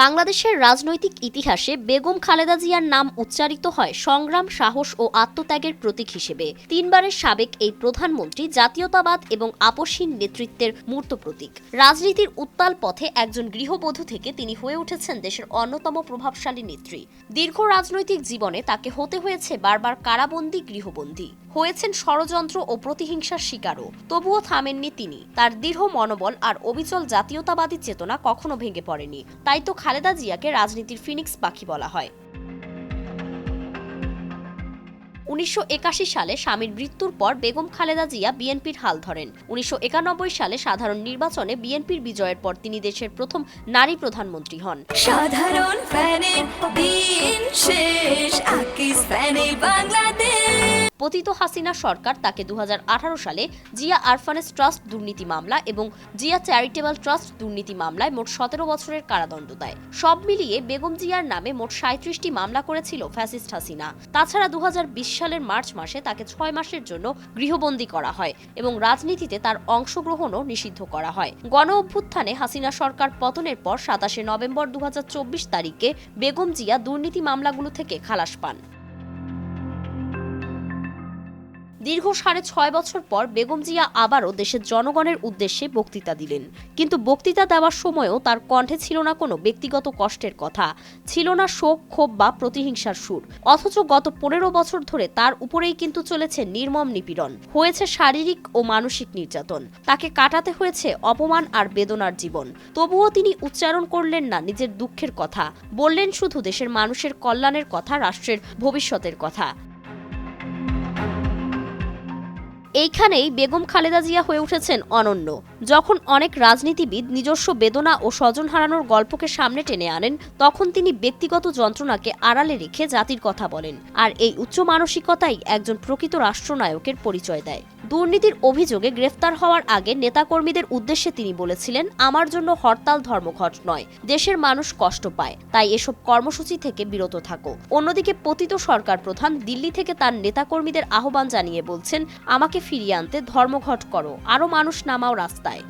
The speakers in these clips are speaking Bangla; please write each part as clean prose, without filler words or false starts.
বাংলাদেশের রাজনৈতিক ইতিহাসে বেগম খালেদা জিয়ার নাম উচ্চারিত হয় সংগ্রাম, সাহস ও আত্মত্যাগের প্রতীক হিসেবে। তিনবারের সাবেক এই প্রধানমন্ত্রী জাতীয়তাবাদ এবং আপসহীন নেতৃত্বের মূর্ত প্রতীক। রাজনীতির উত্তাল পথে একজন গৃহবধূ থেকে তিনি হয়ে উঠেছেন দেশের অন্যতম প্রভাবশালী নেত্রী। দীর্ঘ রাজনৈতিক জীবনে তাকে হতে হয়েছে বারবার কারাবন্দী, গৃহবন্দী, হয়েছেন ষড়যন্ত্র ও প্রতিহিংসার শিকারও। তবুও থামেননি তিনি। তার দৃঢ় মনোবল আর অবিচল জাতীয়তাবাদী চেতনা কখনো ভেঙে পড়েনি। তাই তো খালেদা জিয়াকে রাজনীতির ফিনিক্স পাখি বলা হয়। 1981 সালে স্বামীর মৃত্যুর পর বেগম খালেদা জিয়া বিএনপির হাল ধরেন। 1991 সালে সাধারণ নির্বাচনে বিএনপির বিজয়ের পর তিনি দেশের প্রথম নারী প্রধানমন্ত্রী হন। সাধারণ ফ্যানের দিন শেষ, আকিস ফ্যানে বাংলাদেশ। পতিত হাসিনা সরকার তাকে 2018 সালে জিয়া আরফানেজ ট্রাস্ট দুর্নীতি মামলা এবং জিয়া চ্যারিটেবল ট্রাস্ট দুর্নীতি মামলায় মোট 17 বছরের কারাদণ্ড দেয়। সব মিলিয়ে বেগম জিয়ার নামে মোট 37টি মামলা করেছিল ফ্যাসিস্ট হাসিনা। তাছাড়া 2020 সালের মার্চ মাসে তাকে 6 মাসের জন্য গৃহবন্দী করা হয় এবং রাজনীতিতে তার অংশগ্রহণও নিষিদ্ধ করা হয়। গণ অভ্যুত্থানে হাসিনা সরকার পতনের পর 27 নভেম্বর 2024 তারিখে বেগম জিয়া দুর্নীতি মামলাগুলো থেকে খালাস পান। দীর্ঘ 6.5 বছর পর বেগম জিয়া আবারও দেশের জনগণের উদ্দেশ্যে বক্তৃতা দিলেন। কিন্তু বক্তৃতা দেওয়ার সময়ও তার কণ্ঠে ছিল না কোনো ব্যক্তিগত কষ্টের কথা, ছিল না শোক, ক্ষোভ বা প্রতিহিংসার সুর। অথচ গত 15 বছর ধরে তার উপরেই কিন্তু চলেছে নির্মম নিপীড়ন, হয়েছে শারীরিক ও মানসিক নির্যাতন। তাকে কাটাতে হয়েছে অপমান আর বেদনার জীবন। তবুও তিনি উচ্চারণ করলেন না নিজের দুঃখের কথা, বললেন শুধু দেশের মানুষের কল্যাণের কথা, রাষ্ট্রের ভবিষ্যতের কথা। এইখানেই বেগম খালেদা জিয়া হয়ে উঠেছেন অনন্য। যখন অনেক রাজনীতিবিদ নিজস্ব বেদনা ও স্বজন হারানোর গল্পকে সামনে টেনে আনেন, তখন তিনি ব্যক্তিগত যন্ত্রণাকে আড়ালে রেখে জাতির কথা বলেন। আর এই উচ্চ মানসিকতাই একজন প্রকৃত রাষ্ট্রনায়কের পরিচয় দেয়। দুর্নীতির অভিযোগে গ্রেফতার হওয়ার আগে নেতাকর্মীদের উদ্দেশ্যে তিনি বলেছিলেন, আমার জন্য হরতাল ধর্মঘট নয়, দেশের মানুষ কষ্ট পায়, তাই এসব কর্মসূচি থেকে বিরত থাকো। অন্যদিকে পতিত সরকার প্রধান দিল্লি থেকে তার নেতাকর্মীদের আহ্বান জানিয়ে বলছেন, আমাকে ফিরিয়ে আনতে ধর্মঘট করো, আরো মানুষ নামাও রাস্তায়।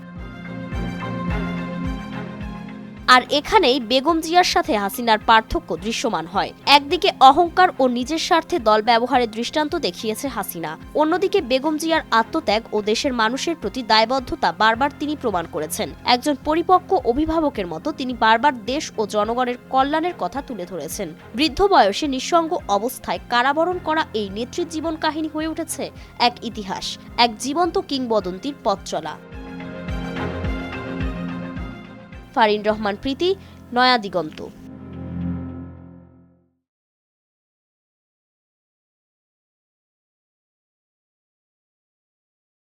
আর এখানেই বেগম জিয়ার সাথে হাসিনার পার্থক্য দৃশ্যমান হয়। একদিকে অহংকার ও নিজের স্বার্থে দল ব্যবহারের দৃষ্টান্ত দেখিয়েছে হাসিনা, অন্যদিকে বেগম জিয়ার আত্মত্যাগ ও দেশের মানুষের প্রতি দায়বদ্ধতা বারবার তিনি প্রমাণ করেছেন। একজন পরিপক্ক অভিভাবকের মতো তিনি বারবার দেশ ও জনগণের কল্যাণের কথা তুলে ধরেছেন। বৃদ্ধ বয়সে নিঃসঙ্গ অবস্থায় কারাবরণ করা এই নেত্রীর জীবন কাহিনী হয়ে উঠেছে এক ইতিহাস, এক জীবন্ত কিংবদন্তির পথ চলা। ফারিন রহমান প্রীতি, নয়া দিগন্ত।